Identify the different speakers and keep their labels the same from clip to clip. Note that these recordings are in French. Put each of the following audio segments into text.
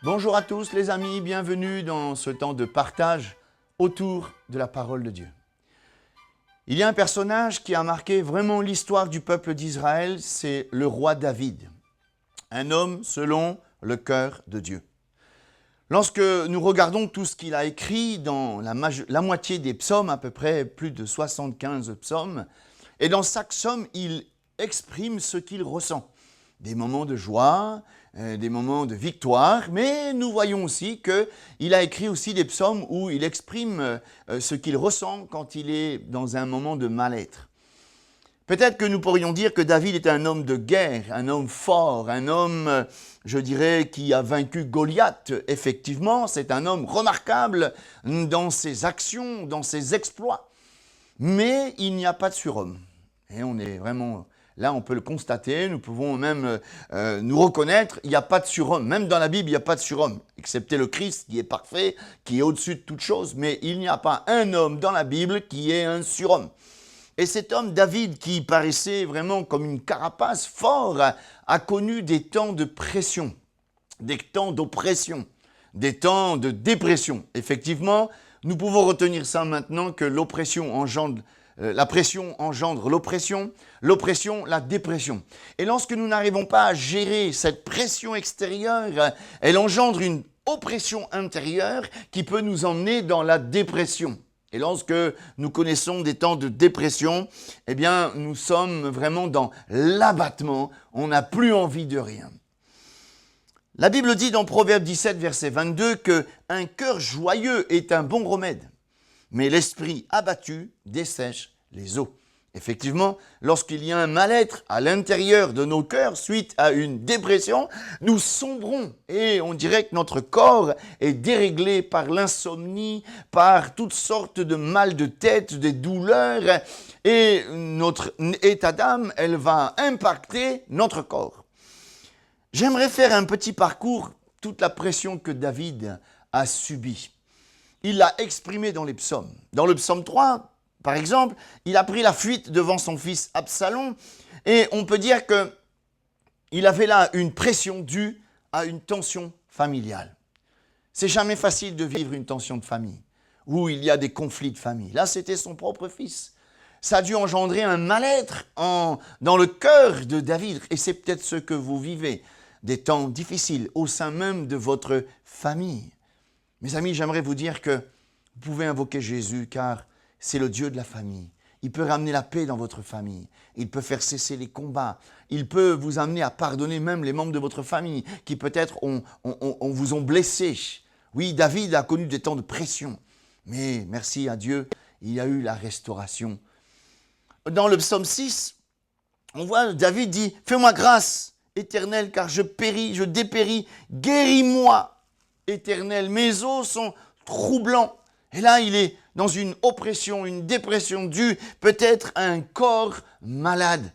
Speaker 1: Bonjour à tous les amis, bienvenue dans ce temps de partage autour de la parole de Dieu. Il y a un personnage qui a marqué vraiment l'histoire du peuple d'Israël, c'est le roi David. Un homme selon le cœur de Dieu. Lorsque nous regardons tout ce qu'il a écrit dans la moitié des psaumes, à peu près plus de 75 psaumes, et dans chaque psaume, il exprime ce qu'il ressent. Des moments de joie, des moments de victoire, mais nous voyons aussi qu'il a écrit aussi des psaumes où il exprime ce qu'il ressent quand il est dans un moment de mal-être. Peut-être que nous pourrions dire que David est un homme de guerre, un homme fort, un homme, je dirais, qui a vaincu Goliath. Effectivement, c'est un homme remarquable dans ses actions, dans ses exploits. Mais il n'y a pas de surhomme. Et on est vraiment... Là, on peut le constater, nous pouvons même nous reconnaître, il n'y a pas de surhomme. Même dans la Bible, il n'y a pas de surhomme, excepté le Christ qui est parfait, qui est au-dessus de toute chose. Mais il n'y a pas un homme dans la Bible qui est un surhomme. Et cet homme, David, qui paraissait vraiment comme une carapace fort, a connu des temps de pression, des temps d'oppression, des temps de dépression. Effectivement, nous pouvons retenir ça maintenant que l'oppression engendre la pression engendre l'oppression, l'oppression, la dépression. Et lorsque nous n'arrivons pas à gérer cette pression extérieure, elle engendre une oppression intérieure qui peut nous emmener dans la dépression. Et lorsque nous connaissons des temps de dépression, eh bien, nous sommes vraiment dans l'abattement, on n'a plus envie de rien. La Bible dit dans Proverbe 17, verset 22, qu'un cœur joyeux est un bon remède. Mais l'esprit abattu dessèche les eaux. Effectivement, lorsqu'il y a un mal-être à l'intérieur de nos cœurs suite à une dépression, nous sombrons et on dirait que notre corps est déréglé par l'insomnie, par toutes sortes de mal de tête, des douleurs et notre état d'âme, elle va impacter notre corps. J'aimerais faire un petit parcours, toute la pression que David a subie. Il l'a exprimé dans les psaumes. Dans le psaume 3, par exemple, il a pris la fuite devant son fils Absalom et on peut dire qu'il avait là une pression due à une tension familiale. C'est jamais facile de vivre une tension de famille où il y a des conflits de famille. Là, c'était son propre fils. Ça a dû engendrer un mal-être dans le cœur de David et c'est peut-être ce que vous vivez, des temps difficiles au sein même de votre famille. Mes amis, j'aimerais vous dire que vous pouvez invoquer Jésus car c'est le Dieu de la famille. Il peut ramener la paix dans votre famille. Il peut faire cesser les combats. Il peut vous amener à pardonner même les membres de votre famille qui peut-être vous ont blessé. Oui, David a connu des temps de pression. Mais merci à Dieu, il y a eu la restauration. Dans le psaume 6, on voit David dit « Fais-moi grâce, Éternel, car je péris, je dépéris. Guéris-moi, Éternel. Mes os sont troublants. » Et là, il est dans une oppression, une dépression due peut-être à un corps malade.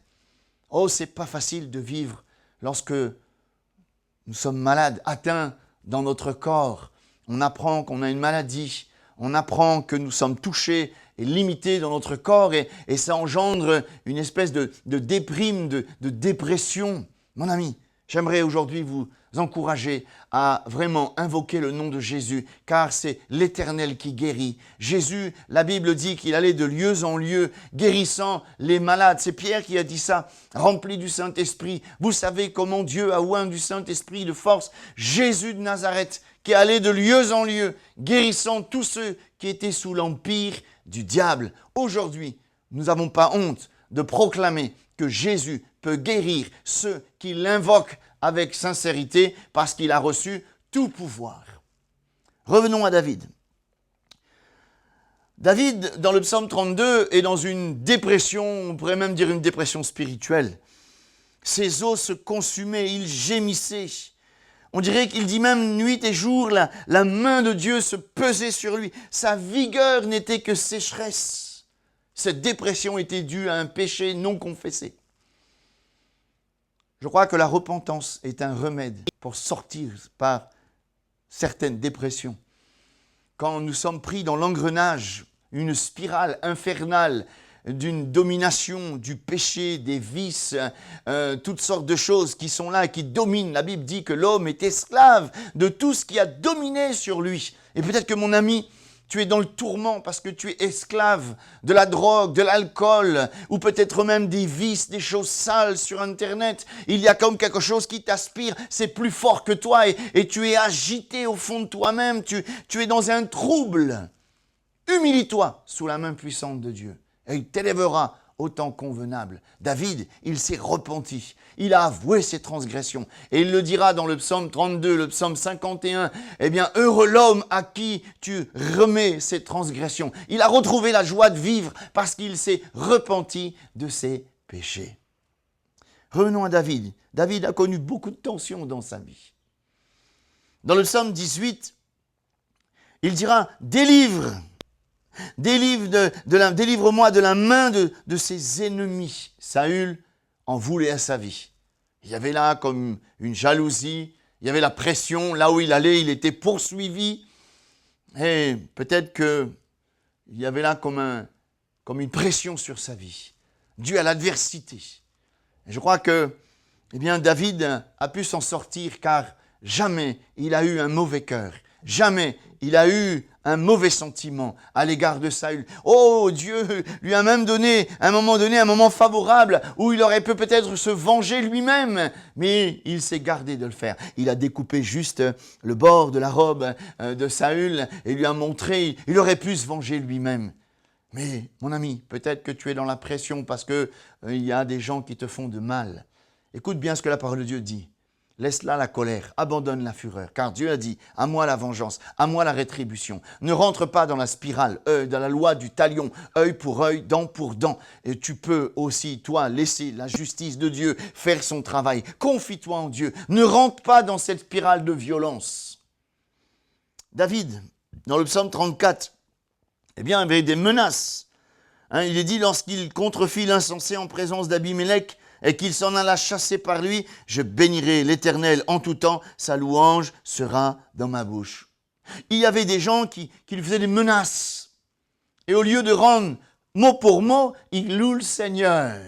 Speaker 1: Oh, c'est pas facile de vivre lorsque nous sommes malades, atteints dans notre corps. On apprend qu'on a une maladie, on apprend que nous sommes touchés et limités dans notre corps et ça engendre une espèce de déprime, de dépression. Mon ami, j'aimerais aujourd'hui vous encourager à vraiment invoquer le nom de Jésus, car c'est l'Éternel qui guérit. Jésus, la Bible dit qu'il allait de lieu en lieu, guérissant les malades. C'est Pierre qui a dit ça, rempli du Saint-Esprit. Vous savez comment Dieu a oint du Saint-Esprit de force. Jésus de Nazareth, qui allait de lieu en lieu, guérissant tous ceux qui étaient sous l'empire du diable. Aujourd'hui, nous n'avons pas honte de proclamer que Jésus peut guérir ceux qui l'invoquent avec sincérité parce qu'il a reçu tout pouvoir. Revenons à David. David, dans le psaume 32, est dans une dépression, on pourrait même dire une dépression spirituelle. Ses os se consumaient, il gémissait. On dirait qu'il dit même nuit et jour, la main de Dieu se pesait sur lui. Sa vigueur n'était que sécheresse. Cette dépression était due à un péché non confessé. Je crois que la repentance est un remède pour sortir par certaines dépressions. Quand nous sommes pris dans l'engrenage, une spirale infernale d'une domination, du péché, des vices, toutes sortes de choses qui sont là et qui dominent. La Bible dit que l'homme est esclave de tout ce qui a dominé sur lui. Et peut-être que mon ami, tu es dans le tourment parce que tu es esclave de la drogue, de l'alcool, ou peut-être même des vices, des choses sales sur Internet. Il y a comme quelque chose qui t'aspire, c'est plus fort que toi et tu es agité au fond de toi-même, tu es dans un trouble. Humilie-toi sous la main puissante de Dieu et il t'élèvera au temps convenable. David, il s'est repenti, il a avoué ses transgressions. Et il le dira dans le psaume 32, le psaume 51, eh bien, heureux l'homme à qui tu remets ses transgressions. Il a retrouvé la joie de vivre parce qu'il s'est repenti de ses péchés. Revenons à David. David a connu beaucoup de tensions dans sa vie. Dans le psaume 18, il dira « Délivre-moi de la main de ses ennemis. » Saül en voulait à sa vie. Il y avait là comme une jalousie, il y avait la pression, là où il allait, il était poursuivi. Et peut-être qu'il y avait là comme une pression sur sa vie, due à l'adversité. Et je crois que David a pu s'en sortir car jamais il a eu un mauvais cœur. Jamais il a eu un mauvais sentiment à l'égard de Saül. Oh, Dieu lui a même donné, à un moment favorable où il aurait pu peut-être se venger lui-même. Mais il s'est gardé de le faire. Il a découpé juste le bord de la robe de Saül et lui a montré, il aurait pu se venger lui-même. Mais mon ami, peut-être que tu es dans la pression parce que il y a des gens qui te font de mal. Écoute bien ce que la parole de Dieu dit. Laisse là la colère, abandonne la fureur, car Dieu a dit, à moi la vengeance, à moi la rétribution. Ne rentre pas dans la spirale, dans la loi du talion, œil pour œil, dent pour dent. Et tu peux aussi, toi, laisser la justice de Dieu faire son travail. Confie-toi en Dieu, ne rentre pas dans cette spirale de violence. David, dans le psaume 34, il avait des menaces. Il est dit, lorsqu'il contrefit l'insensé en présence d'Abimelech, et qu'il s'en alla chasser par lui, je bénirai l'Éternel en tout temps, sa louange sera dans ma bouche. Il y avait des gens qui lui faisaient des menaces. Et au lieu de rendre mot pour mot, il loue le Seigneur,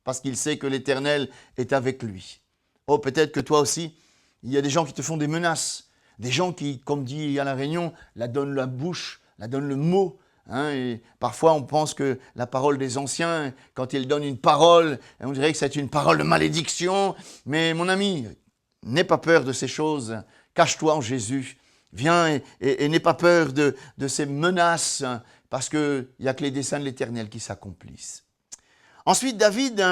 Speaker 1: parce qu'il sait que l'Éternel est avec lui. Oh, peut-être que toi aussi, il y a des gens qui te font des menaces. Des gens qui, comme dit à la Réunion, la donnent la bouche, la donnent le mot. Et parfois, on pense que la parole des anciens, quand ils donnent une parole, on dirait que c'est une parole de malédiction. Mais mon ami, n'aie pas peur de ces choses. Cache-toi en Jésus. Viens et n'aie pas peur de ces menaces, parce qu'il n'y a que les desseins de l'Éternel qui s'accomplissent. Ensuite, David,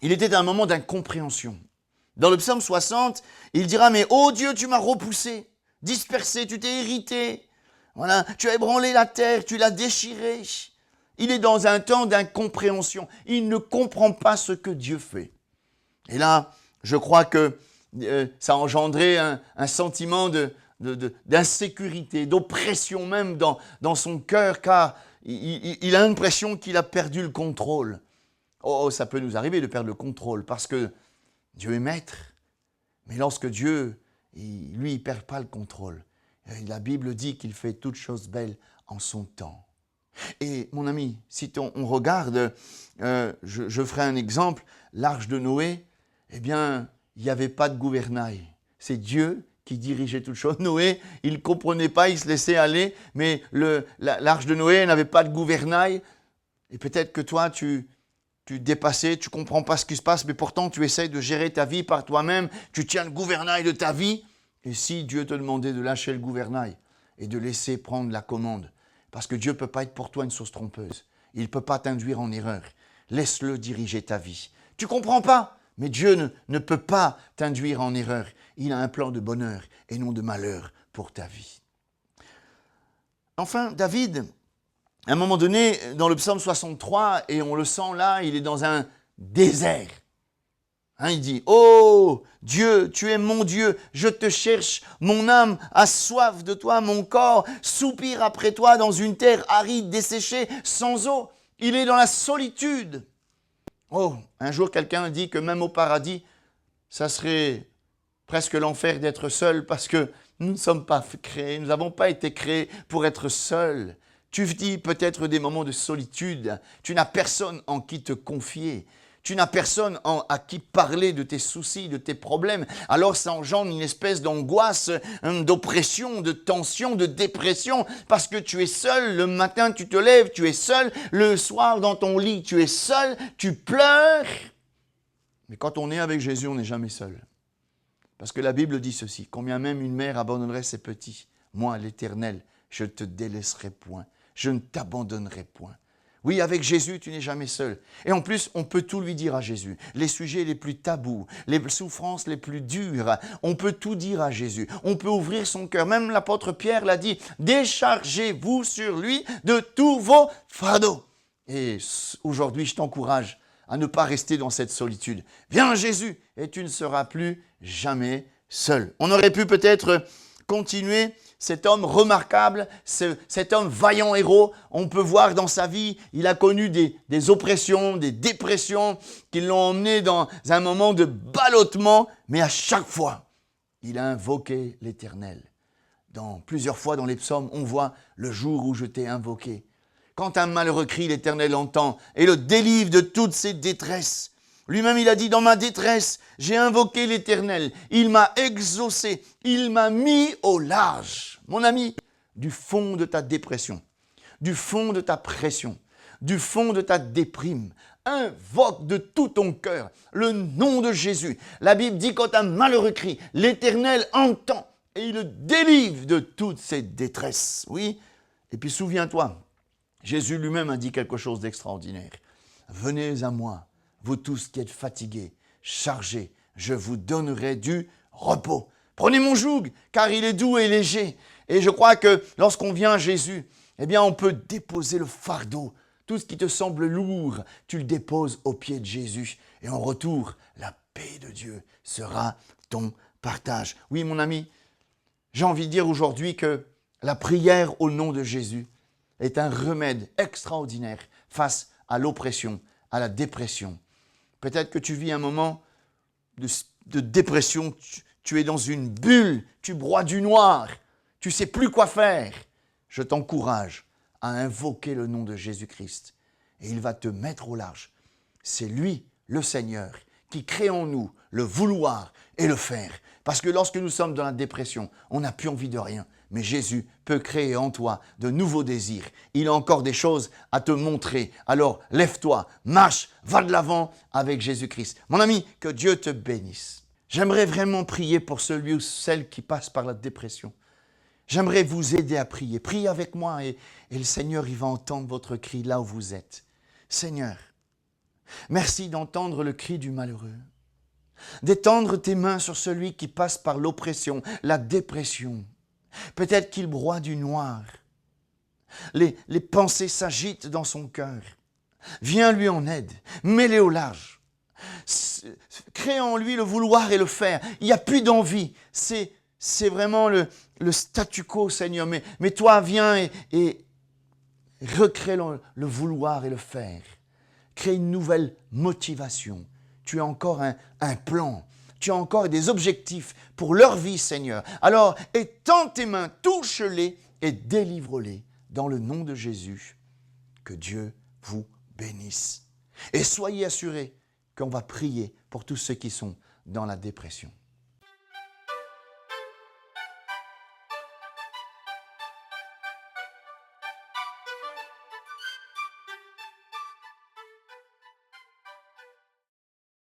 Speaker 1: il était à un moment d'incompréhension. Dans le psaume 60, il dira « Mais ô Dieu, tu m'as repoussé, dispersé, tu t'es irrité. » Voilà, tu as ébranlé la terre, tu l'as déchirée. Il est dans un temps d'incompréhension. Il ne comprend pas ce que Dieu fait. Et là, je crois que ça a engendré un sentiment d'insécurité, d'oppression même dans son cœur, car il a l'impression qu'il a perdu le contrôle. Oh, ça peut nous arriver de perdre le contrôle, parce que Dieu est maître. Mais lorsque Dieu, lui, il ne perd pas le contrôle. La Bible dit qu'il fait toutes choses belles en son temps. Et mon ami, si on regarde, je ferai un exemple, l'arche de Noé, il n'y avait pas de gouvernail. C'est Dieu qui dirigeait toutes choses. Noé, il ne comprenait pas, il se laissait aller, mais l'arche de Noé n'avait pas de gouvernail. Et peut-être que toi, tu dépassais, tu ne comprends pas ce qui se passe, mais pourtant tu essayes de gérer ta vie par toi-même, tu tiens le gouvernail de ta vie. Et si Dieu te demandait de lâcher le gouvernail et de laisser prendre la commande, parce que Dieu ne peut pas être pour toi une sauce trompeuse, il ne peut pas t'induire en erreur, laisse-le diriger ta vie. Tu ne comprends pas, mais Dieu ne peut pas t'induire en erreur. Il a un plan de bonheur et non de malheur pour ta vie. Enfin, David, à un moment donné, dans le psaume 63, et on le sent là, il est dans un désert. Il dit, « Oh Dieu, tu es mon Dieu, je te cherche, mon âme a soif de toi, mon corps soupire après toi dans une terre aride, desséchée, sans eau. » Il est dans la solitude. Oh, un jour quelqu'un a dit que même au paradis, ça serait presque l'enfer d'être seul, parce que nous ne sommes pas créés, nous n'avons pas été créés pour être seuls. Tu vis peut-être des moments de solitude. Tu n'as personne en qui te confier. Tu n'as personne à qui parler de tes soucis, de tes problèmes. Alors ça engendre une espèce d'angoisse, d'oppression, de tension, de dépression, parce que tu es seul. Le matin, tu te lèves, tu es seul. Le soir, dans ton lit, tu es seul. Tu pleures. Mais quand on est avec Jésus, on n'est jamais seul. Parce que la Bible dit ceci, combien même une mère abandonnerait ses petits, moi, l'Éternel, je ne te délaisserai point, je ne t'abandonnerai point. Oui, avec Jésus, tu n'es jamais seul. Et en plus, on peut tout lui dire à Jésus. Les sujets les plus tabous, les souffrances les plus dures, on peut tout dire à Jésus. On peut ouvrir son cœur. Même l'apôtre Pierre l'a dit, déchargez-vous sur lui de tous vos fardeaux. Et aujourd'hui, je t'encourage à ne pas rester dans cette solitude. Viens Jésus et tu ne seras plus jamais seul. On aurait pu peut-être continuer cet homme remarquable, cet homme vaillant héros. On peut voir dans sa vie, il a connu des oppressions, des dépressions qui l'ont emmené dans un moment de ballottement, mais à chaque fois, il a invoqué l'Éternel. Plusieurs fois dans les psaumes, on voit le jour où je t'ai invoqué. Quand un malheureux crie, l'Éternel entend et le délivre de toutes ses détresses. Lui-même, il a dit, dans ma détresse, j'ai invoqué l'Éternel. Il m'a exaucé, il m'a mis au large. Mon ami, du fond de ta dépression, du fond de ta pression, du fond de ta déprime, invoque de tout ton cœur le nom de Jésus. La Bible dit, quand un malheureux crie, l'Éternel entend et il le délivre de toutes ses détresses. Oui, et puis souviens-toi, Jésus lui-même a dit quelque chose d'extraordinaire. Venez à moi, vous tous qui êtes fatigués, chargés, je vous donnerai du repos. Prenez mon joug, car il est doux et léger. Et je crois que lorsqu'on vient à Jésus, eh bien on peut déposer le fardeau. Tout ce qui te semble lourd, tu le déposes aux pieds de Jésus. Et en retour, la paix de Dieu sera ton partage. Oui, mon ami, j'ai envie de dire aujourd'hui que la prière au nom de Jésus est un remède extraordinaire face à l'oppression, à la dépression. Peut-être que tu vis un moment de dépression, tu es dans une bulle, tu broies du noir, tu ne sais plus quoi faire. Je t'encourage à invoquer le nom de Jésus-Christ et il va te mettre au large. C'est lui, le Seigneur, qui crée en nous le vouloir et le faire. Parce que lorsque nous sommes dans la dépression, on n'a plus envie de rien. Mais Jésus peut créer en toi de nouveaux désirs. Il a encore des choses à te montrer. Alors lève-toi, marche, va de l'avant avec Jésus-Christ. Mon ami, que Dieu te bénisse. J'aimerais vraiment prier pour celui ou celle qui passe par la dépression. J'aimerais vous aider à prier. Priez avec moi et le Seigneur, il va entendre votre cri là où vous êtes. Seigneur, merci d'entendre le cri du malheureux. D'étendre tes mains sur celui qui passe par l'oppression, la dépression. Peut-être qu'il broie du noir. Les pensées s'agitent dans son cœur. Viens lui en aide. Mets-les au large. Crée en lui le vouloir et le faire. Il n'y a plus d'envie. C'est vraiment le statu quo, Seigneur. Mais toi, viens et recrée le vouloir et le faire. Crée une nouvelle motivation. Tu as encore un plan. Tu as encore des objectifs pour leur vie, Seigneur. Alors, étends tes mains, touche-les et délivre-les dans le nom de Jésus. Que Dieu vous bénisse. Et soyez assurés qu'on va prier pour tous ceux qui sont dans la dépression.